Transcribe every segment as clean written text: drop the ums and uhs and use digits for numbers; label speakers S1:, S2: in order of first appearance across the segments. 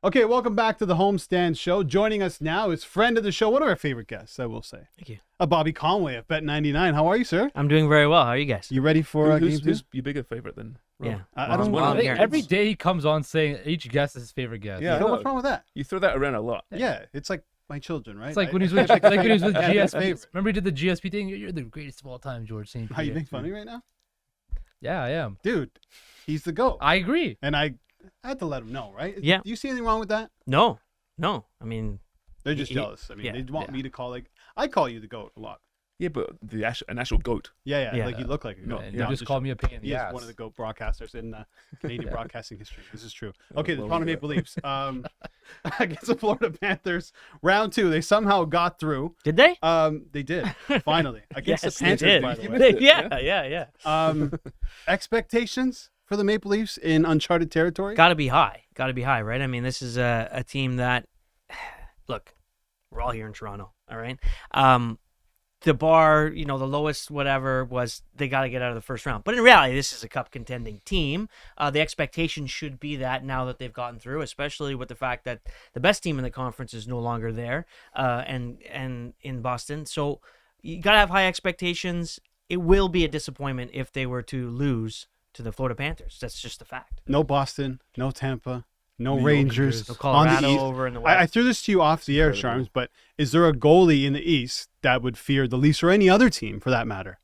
S1: Okay, welcome back to the Homestand Show. Joining us now is friend of the show, one of our favorite guests, I will say.
S2: Thank you.
S1: Bobby Conway of Bet99. How are you, sir?
S2: I'm doing very well. How are you guys?
S1: You ready for game two?
S3: Who's your bigger favorite then?
S2: Yeah.
S1: I don't
S2: Well,
S1: know.
S2: I think
S4: Every day he comes on saying each guest is his favorite guest.
S3: Yeah.
S1: So
S3: I
S1: what's
S3: know.
S1: wrong with that?
S3: You throw that around a lot.
S1: Yeah, it's like my children, right?
S4: It's like when
S1: I-
S4: he was with,
S1: I-
S4: like when he was with
S1: Yeah, his
S4: GSP.
S1: favorite.
S4: Remember he did the GSP thing? You're the greatest of all time, George St.
S1: How you being funny right now?
S4: Yeah, I am.
S1: Dude, he's the GOAT.
S4: I agree.
S1: And I had to let him know, right?
S2: Yeah.
S1: Do you see anything wrong with that?
S2: No. I mean,
S1: They're just
S2: He-
S1: jealous. I mean,
S2: yeah,
S1: they want
S4: yeah.
S1: me to call, like, I call you the GOAT a lot.
S3: Yeah, but an actual goat.
S1: Yeah,
S2: Yeah.
S1: like you look like a
S4: No,
S1: GOAT.
S4: you
S1: No, I'm
S4: just called me a pain in
S1: He
S4: the
S1: is
S4: ass.
S1: one of the GOAT broadcasters in Canadian broadcasting history. This is true.
S3: Oh,
S1: Okay, the
S3: well,
S1: Toronto
S3: yeah.
S1: Maple Leafs. Against the Florida Panthers, round 2. They somehow got through.
S2: did they?
S1: They did, finally. Against
S2: Yes,
S1: the
S2: they
S1: Panthers,
S2: did.
S1: by the
S3: You
S1: way.
S3: missed it,
S2: Yeah.
S1: Expectations for the Maple Leafs in uncharted territory?
S2: Got to be high. Right? I mean, this is a team that, look, we're all here in Toronto, all right? The bar, the lowest whatever was they got to get out of the first round. But in reality, this is a cup contending team. The expectation should be that now that they've gotten through, especially with the fact that the best team in the conference is no longer there and in Boston. So you got to have high expectations. It will be a disappointment if they were to lose to the Florida Panthers. That's just a fact.
S1: No Boston, no Tampa, no
S3: New York
S1: Rangers.
S3: Rangers.
S2: So
S1: on the
S2: Colorado
S1: East.
S2: over in the West.
S1: I threw this to you off the air,
S3: Incredible.
S1: Sharms, but is there a goalie in the East that would fear the Leafs or any other team for that matter?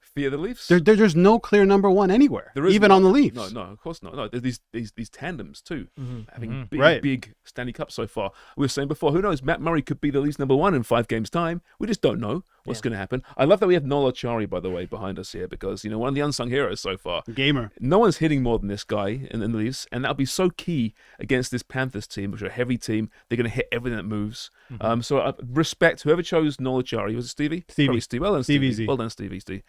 S3: Fear the Leafs?
S1: There's no clear number one anywhere,
S3: There is
S1: even
S3: not.
S1: on the Leafs.
S3: No, of course not. No, there's these tandems too, having
S4: Mhm.
S3: big,
S1: Right.
S3: big Stanley Cups so far. We were saying before, who knows? Matt Murray could be the Leafs number 1 in 5 games' time. We just don't know what's
S2: Yeah.
S3: going to happen. I love that we have Noel Achari, by the way, behind us here because one of the unsung heroes so far.
S1: Gamer.
S3: No one's hitting more than this guy in the Leafs, and that'll be so key against this Panthers team, which are a heavy team. They're going to hit everything that moves. So I respect whoever chose Noel Achari. Was it Stevie?
S1: Stevie.
S3: Probably Steve. Well done,
S1: Stevie
S3: Stevie.
S1: Z.
S3: Well done, Stevie. Steve.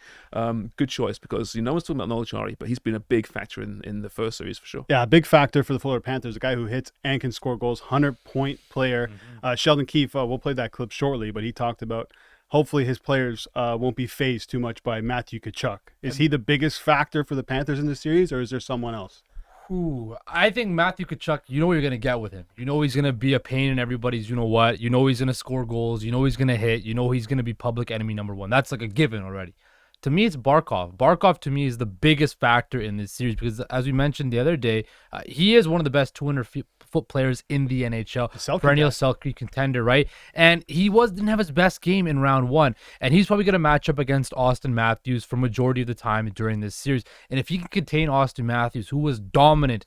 S3: Good choice because no one's talking about Noel Achari, but he's been a big factor in the first series for sure.
S1: Yeah, a big factor for the Florida Panthers, a guy who hits and can score goals, 100-point player. Sheldon Keefe, we'll play that clip shortly, but he talked about hopefully his players won't be phased too much by Matthew Tkachuk. Is he the biggest factor for the Panthers in this series, or is there someone else?
S4: Ooh, I think Matthew Tkachuk, you know what you're going to get with him. You know he's going to be a pain in everybody's you-know-what. You know he's going to score goals. You know he's going to hit. You know he's going to be public enemy number 1. That's like a given already. To me, it's Barkov. Barkov, to me, is the biggest factor in this series because, as we mentioned the other day, he is one of the best 200-foot players in the NHL.
S1: Selke
S4: Perennial
S1: guy.
S4: Selke contender, right? And he didn't have his best game in round 1. And he's probably going to match up against Austin Matthews for majority of the time during this series. And if he can contain Austin Matthews, who was dominant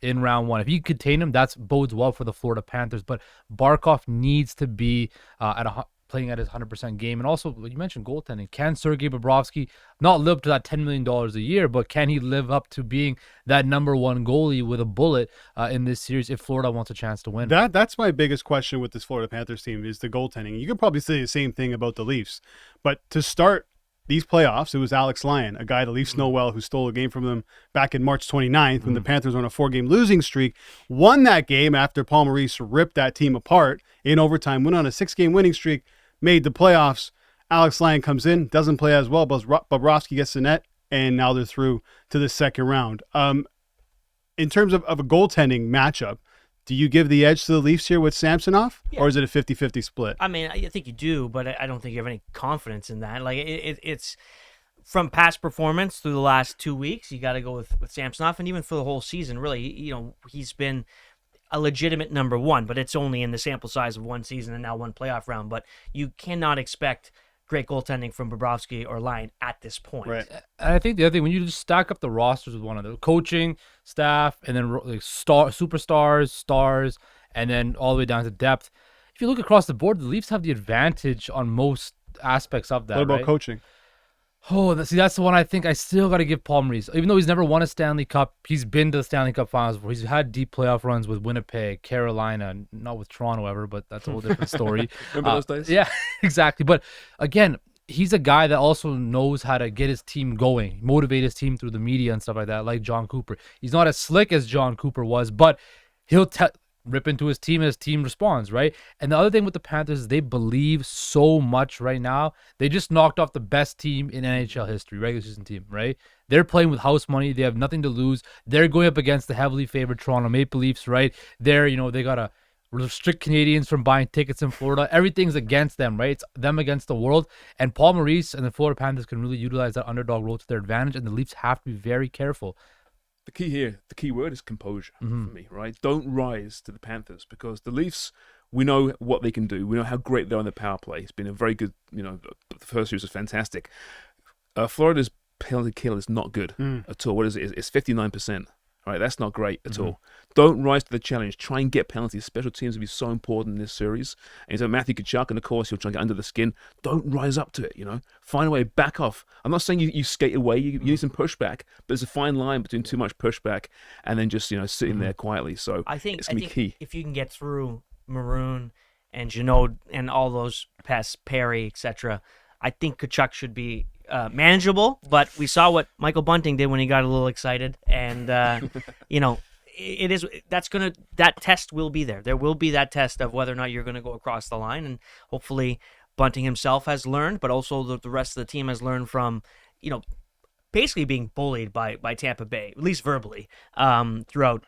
S4: in round 1, if he can contain him, that bodes well for the Florida Panthers. But Barkov needs to be playing at his 100% game. And also, you mentioned goaltending. Can Sergei Bobrovsky not live up to that $10 million a year, but can he live up to being that number 1 goalie with a bullet in this series if Florida wants a chance to win?
S1: That's my biggest question with this Florida Panthers team is the goaltending. You could probably say the same thing about the Leafs. But to start these playoffs, it was Alex Lyon, a guy the Leafs know well, who stole a game from them back in March 29th when the Panthers were on a 4-game losing streak, won that game after Paul Maurice ripped that team apart in overtime, went on a 6-game winning streak, made the playoffs. Alex Lyon comes in, doesn't play as well, but Bobrovsky gets the net, and now they're through to the second round. In terms of a goaltending matchup, do you give the edge to the Leafs here with Samsonov,
S2: Yeah.
S1: or is it a 50-50 split?
S2: I mean, I think you do, but I don't think you have any confidence in that. Like it's from past performance through the last 2 weeks, you got to go with Samsonov, and even for the whole season, really, he's been a legitimate number 1, but it's only in the sample size of 1 season and now 1 playoff round. But you cannot expect great goaltending from Bobrovsky or Lyon at this point.
S1: Right.
S4: And I think the other thing, when you just stack up the rosters with one another, coaching, staff, and then like superstars, stars, and then all the way down to depth, if you look across the board, the Leafs have the advantage on most aspects of that.
S1: What about
S4: right?
S1: coaching?
S4: Oh, that's the one I think I still got to give Paul Maurice. Even though he's never won a Stanley Cup, he's been to the Stanley Cup Finals before. He's had deep playoff runs with Winnipeg, Carolina, not with Toronto ever, but that's a whole different story.
S3: Remember those days?
S4: Yeah, exactly. But again, he's a guy that also knows how to get his team going, motivate his team through the media and stuff like that, like John Cooper. He's not as slick as John Cooper was, but he'll rip into his team responds, right? And the other thing with the Panthers is they believe so much right now. They just knocked off the best team in NHL history, regular season team, right? They're playing with house money. They have nothing to lose. They're going up against the heavily favored Toronto Maple Leafs, right? They got to restrict Canadians from buying tickets in Florida. Everything's against them, right? It's them against the world. And Paul Maurice and the Florida Panthers can really utilize that underdog role to their advantage, and the Leafs have to be very careful.
S3: The key word is composure for me, right? Don't rise to the Panthers, because the Leafs, we know what they can do. We know how great they are on the power play. It's been a very good, the first series was fantastic. Florida's penalty kill is not good at all. What is it? It's 59%. Right, that's not great at all. Don't rise to the challenge. Try and get penalties. Special teams will be so important in this series. And so Matthew Tkachuk, and of course, he'll try and get under the skin. Don't rise up to it, Find a way, back off. I'm not saying you skate away. You need some pushback. But there's a fine line between too much pushback and then just, sitting there quietly. So
S2: I think
S3: it's going to be key.
S2: If you can get through Maroon and Jeannot and all those pests, Perry, etc., I think Tkachuk should be manageable, but we saw what Michael Bunting did when he got a little excited, and that test will be there. There will be that test of whether or not you're going to go across the line, and hopefully Bunting himself has learned, but also the rest of the team has learned from, basically being bullied by Tampa Bay, at least verbally, throughout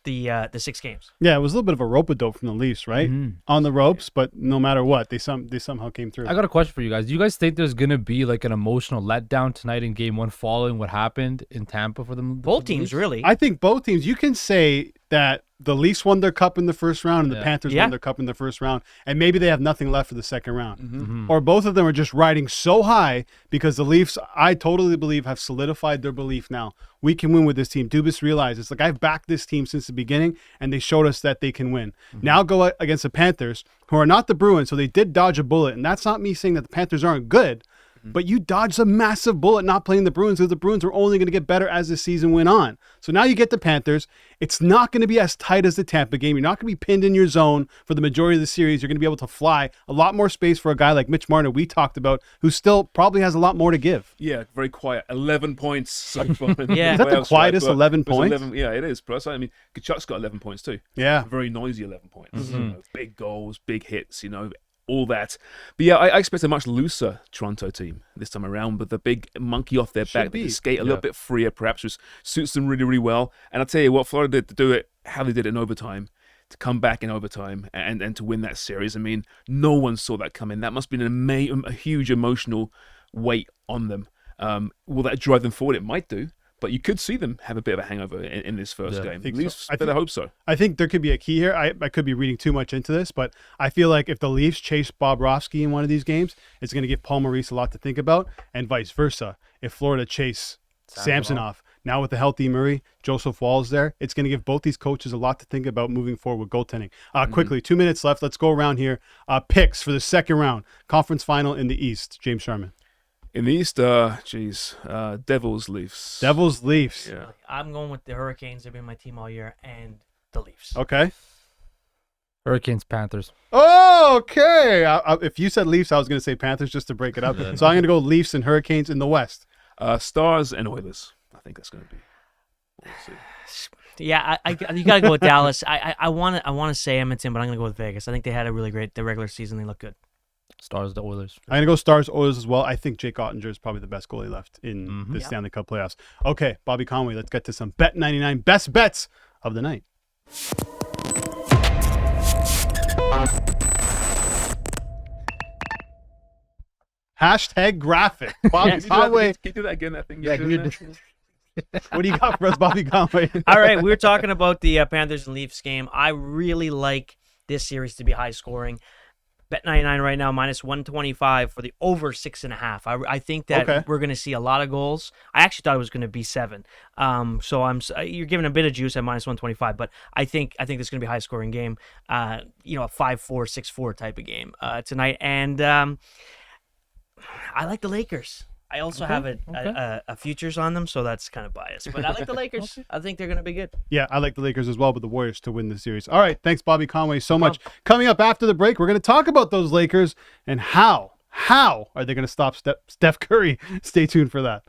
S2: the 6 games.
S1: Yeah, it was a little bit of a rope-a-dope from the Leafs, right? On the ropes, but no matter what, they somehow came through.
S4: I got a question for you guys. Do you guys think there's going to be like an emotional letdown tonight in Game 1 following what happened in Tampa for them?
S2: Both teams, really.
S1: I think both teams. You can say that the Leafs won their cup in the first round and the Panthers won their cup in the first round, and maybe they have nothing left for the second round. Or both of them are just riding so high because the Leafs, I totally believe, have solidified their belief now. We can win with this team. Dubas realizes, like, I've backed this team since the beginning, and they showed us that they can win. Now go against the Panthers, who are not the Bruins, so they did dodge a bullet, and that's not me saying that the Panthers aren't good, but you dodged a massive bullet not playing the Bruins, because the Bruins are only going to get better as the season went on. So now you get the Panthers. It's not going to be as tight as the Tampa game. You're not going to be pinned in your zone for the majority of the series. You're going to be able to fly. A lot more space for a guy like Mitch Marner we talked about, who still probably has a lot more to give.
S3: Yeah, very quiet. 11 points so far.
S2: Yeah.
S1: Is that the quietest 11 points?
S3: 11, yeah, it is. Plus, I mean, Kachuk's got 11 points too.
S1: Yeah.
S3: Very noisy 11 points. Big goals, big hits, all that. But yeah, I expect a much looser Toronto team this time around, with the big monkey off their back. They can skate a little bit freer, perhaps, which suits them really, really well. And I'll tell you what, Florida did to do it, how they did it in overtime, to come back in overtime and to win that series. I mean, no one saw that coming. That must have been a huge emotional weight on them. Will that drive them forward? It might do. But you could see them have a bit of a hangover in this first game. At least I hope so.
S1: I think there could be a key here. I could be reading too much into this, but I feel like if the Leafs chase Bobrovsky in one of these games, it's going to give Paul Maurice a lot to think about, and vice versa. If Florida chase Samsonov, now with the healthy Murray, Joseph Wall's there, it's going to give both these coaches a lot to think about moving forward with goaltending. Quickly, 2 minutes left. Let's go around here. Picks for the second round, conference final in the East. James Sharman.
S3: In the East, Devils, Leafs.
S1: Devils, Leafs.
S3: Yeah.
S2: I'm going with the Hurricanes. They've been my team all year, and the Leafs.
S1: Okay.
S4: Hurricanes, Panthers.
S1: Oh, okay. If you said Leafs, I was going to say Panthers just to break it up. So I'm going to go Leafs and Hurricanes in the West.
S3: Stars and Oilers. I think that's going to be. We'll see.
S2: Yeah, you got to go with Dallas. I want to say Edmonton, but I'm going to go with Vegas. I think they had a really great the regular season. They look good.
S4: Stars, the Oilers.
S1: I'm going to go Stars, Oilers as well. I think Jake Ottinger is probably the best goalie left in the Stanley Cup playoffs. Okay, Bobby Conway, let's get to some Bet 99 best bets of the night. Hashtag graphic. Bobby Conway.
S3: Can you do that again? That thing.
S4: Yeah,
S1: What do you got for us, Bobby Conway?
S2: All right, we were talking about the Panthers and Leafs game. I really like this series to be high scoring. Bet 99 right now, minus 125 for the over 6.5. I think that we're going to see a lot of goals. I actually thought it was going to be 7. So you're giving a bit of juice at minus 125, but I think this is going to be a high scoring game. A 5-4, 6-4 type of game tonight. And I like the Lakers. I also have a futures on them, so that's kind of biased. But I like the Lakers. I think they're going to be good.
S1: Yeah, I like the Lakers as well, but the Warriors to win the series. All right, thanks, Bobby Conway, so much. Coming up after the break, we're going to talk about those Lakers and how are they going to stop Steph Curry. Stay tuned for that.